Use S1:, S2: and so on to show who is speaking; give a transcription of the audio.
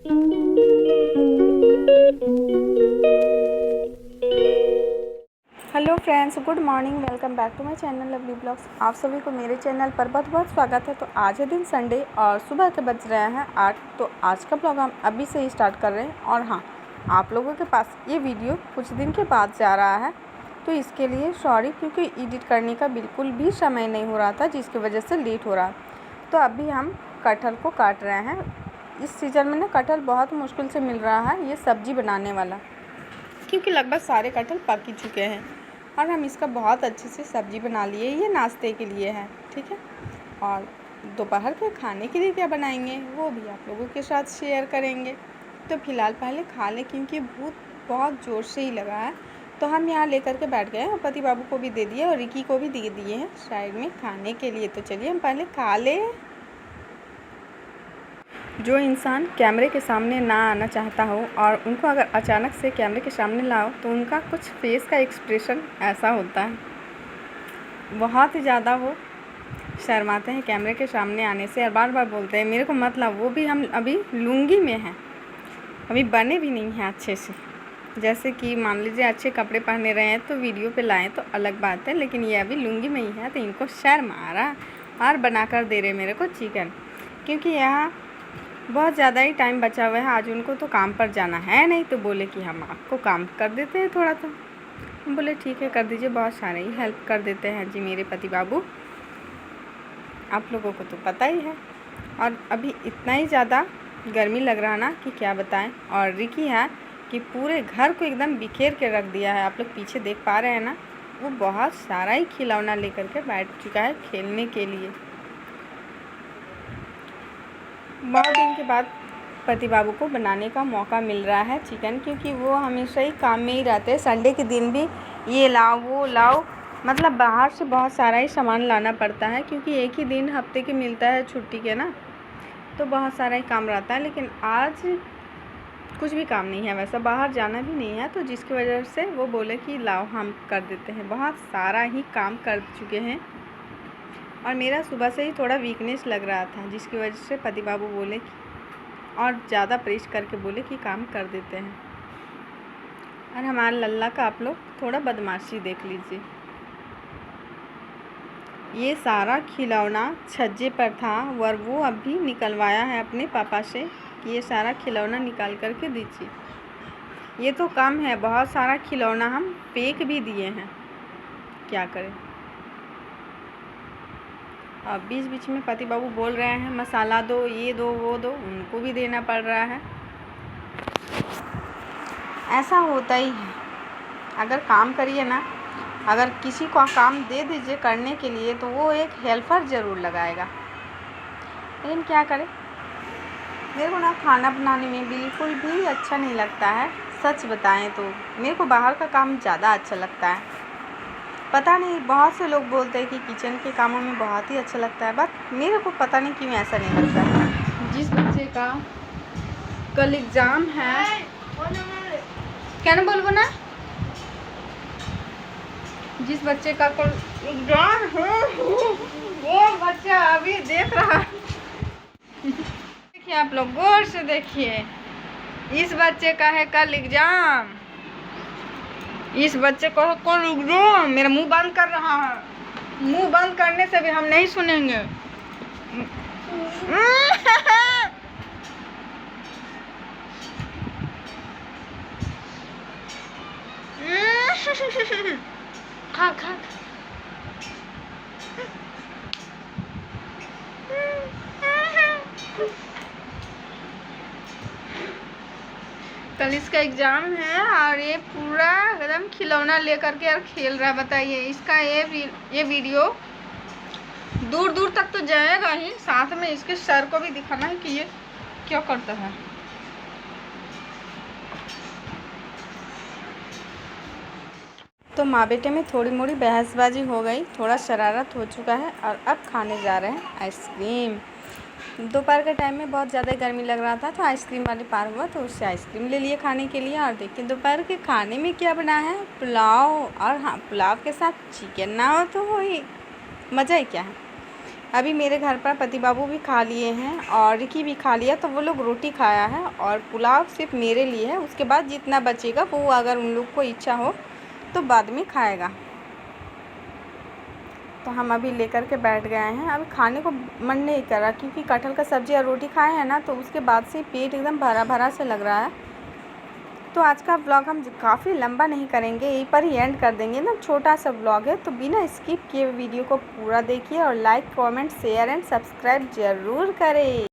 S1: Hello friends, good morning. Welcome back to my channel lovely blogs. आप सभी को मेरे चैनल पर बहुत बहुत स्वागत है। तो आज है दिन संडे और सुबह के बज रहे हैं 8। तो आज का ब्लॉग हम अभी से ही स्टार्ट कर रहे हैं। और हाँ, आप लोगों के पास ये वीडियो कुछ दिन के बाद जा रहा है, तो इसके लिए सॉरी, क्योंकि एडिट करने का बिल्कुल भी समय नहीं हो रहा था, जिसकी वजह से लेट हो रहा। तो अभी हम कटहल को काट रहे हैं। इस सीज़न में ना कटहल बहुत मुश्किल से मिल रहा है, ये सब्ज़ी बनाने वाला, क्योंकि लगभग सारे कटहल पक ही चुके हैं और हम इसका बहुत अच्छे से सब्ज़ी बना लिए। ये नाश्ते के लिए है, ठीक है। और दोपहर के खाने के लिए क्या बनाएंगे वो भी आप लोगों के साथ शेयर करेंगे। तो फ़िलहाल पहले खा लें, क्योंकि भूख बहुत ज़ोर से ही लगा है। तो हम यहाँ लेकर के बैठ गए हैं, पति बाबू को भी दे दिए और रिकी को भी दे दिए हैं साइड में खाने के लिए। तो चलिए हम पहले खा लें। जो इंसान कैमरे के सामने ना आना चाहता हो और उनको अगर अचानक से कैमरे के सामने लाओ तो उनका कुछ फेस का एक्सप्रेशन ऐसा होता है, बहुत ही ज़्यादा वो शर्माते हैं कैमरे के सामने आने से और बार बार बोलते हैं मेरे को मत लाओ। वो भी हम अभी लुंगी में हैं, अभी बने भी नहीं हैं अच्छे से। जैसे कि मान लीजिए अच्छे कपड़े पहने रहे हैं तो वीडियो पे लाएं तो अलग बात है, लेकिन ये अभी लुंगी में ही है। तो इनको शर्म आ रहा और बना कर दे रहे मेरे को चिकन, क्योंकि यहाँ बहुत ज़्यादा ही टाइम बचा हुआ है। आज उनको तो काम पर जाना है नहीं, तो बोले कि हम आपको काम कर देते हैं थोड़ा। तो हम बोले ठीक है, कर दीजिए, बहुत सारे ही हेल्प कर देते हैं जी मेरे पति बाबू, आप लोगों को तो पता ही है। और अभी इतना ही ज़्यादा गर्मी लग रहा ना कि क्या बताएं। और रिकी है कि पूरे घर को एकदम बिखेर के रख दिया है। आप लोग पीछे देख पा रहे हैं ना, वो बहुत सारा ही खिलौना लेकर के बैठ चुका है खेलने के लिए। बहुत दिन के बाद पति बाबू को बनाने का मौका मिल रहा है चिकन, क्योंकि वो हमेशा ही काम में ही रहते हैं। संडे के दिन भी ये लाओ वो लाओ, मतलब बाहर से बहुत सारा ही सामान लाना पड़ता है, क्योंकि एक ही दिन हफ्ते के मिलता है छुट्टी के ना, तो बहुत सारा ही काम रहता है। लेकिन आज कुछ भी काम नहीं है, वैसा बाहर जाना भी नहीं है, तो जिसकी वजह से वो बोले कि लाओ हम कर देते हैं। बहुत सारा ही काम कर चुके हैं और मेरा सुबह से ही थोड़ा वीकनेस लग रहा था, जिसकी वजह से पति बाबू बोले कि और ज़्यादा प्रेस करके बोले कि काम कर देते हैं। और हमारे लल्ला का आप लोग थोड़ा बदमाशी देख लीजिए। ये सारा खिलौना छज्जे पर था और वो अभी निकलवाया है अपने पापा से कि ये सारा खिलौना निकाल करके दीजिए। ये तो कम है, बहुत सारा खिलौना हम फेंक भी दिए हैं, क्या करें। और बीच बीच में पति बाबू बोल रहे हैं मसाला दो, ये दो, वो दो, उनको भी देना पड़ रहा है। ऐसा होता ही है, अगर काम करिए ना, अगर किसी को काम दे दीजिए करने के लिए तो वो एक हेल्पर ज़रूर लगाएगा। लेकिन क्या करें, मेरे को ना खाना बनाने में बिल्कुल भी अच्छा नहीं लगता है। सच बताएं तो मेरे को बाहर का काम ज़्यादा अच्छा लगता है। पता नहीं, बहुत से लोग बोलते हैं कि किचन के कामों में बहुत ही अच्छा लगता है, बट मेरे को पता नहीं क्यों ऐसा नहीं लगता है। जिस बच्चे का कल एग्ज़ाम है, क्या ना बोलबो ना, जिस बच्चे का कल एग्ज़ाम है वो बच्चा अभी देख रहा है। देखिए आप लोग गौर से देखिए, इस बच्चे का है कल एग्ज़ाम, इस बच्चे को है कल एग्ज़ाम। मेरा मुंह बंद कर रहा है, मुंह बंद करने से भी हम नहीं सुनेंगे। खा खा कल इसका एग्ज़ाम है और ये पूरा एकदम खिलौना लेकर के और खेल रहा है। बताइए, इसका ये वीडियो दूर दूर तक तो जाएगा ही, साथ में इसके सर को भी दिखाना है कि ये क्या करता है। तो माँ बेटे में थोड़ी मोड़ी बहसबाजी हो गई, थोड़ा शरारत हो चुका है और अब खाने जा रहे हैं आइसक्रीम। दोपहर के टाइम में बहुत ज़्यादा गर्मी लग रहा था, तो आइसक्रीम वाले पार हुआ तो उससे आइसक्रीम ले लिए खाने के लिए। और देखिए दोपहर के खाने में क्या बना है, पुलाव। और हाँ, पुलाव के साथ चिकन ना हो तो वही मज़ा ही क्या है। अभी मेरे घर पर पति बाबू भी खा लिए हैं और रिकी भी खा लिया, तो वो लोग रोटी खाया है और पुलाव सिर्फ मेरे लिए है। उसके बाद जितना बचेगा वो अगर उन लोग को इच्छा हो तो बाद में खाएगा। तो हम अभी लेकर के बैठ गए हैं। अभी खाने को मन नहीं कर रहा क्योंकि कटहल का सब्ज़ी और रोटी खाए हैं ना, तो उसके बाद से पेट एकदम भरा भरा से लग रहा है। तो आज का व्लॉग हम काफ़ी लंबा नहीं करेंगे, यहीं पर ही एंड कर देंगे ना, छोटा सा व्लॉग है। तो बिना स्किप किए वीडियो को पूरा देखिए और like comment share and subscribe ज़रूर करें।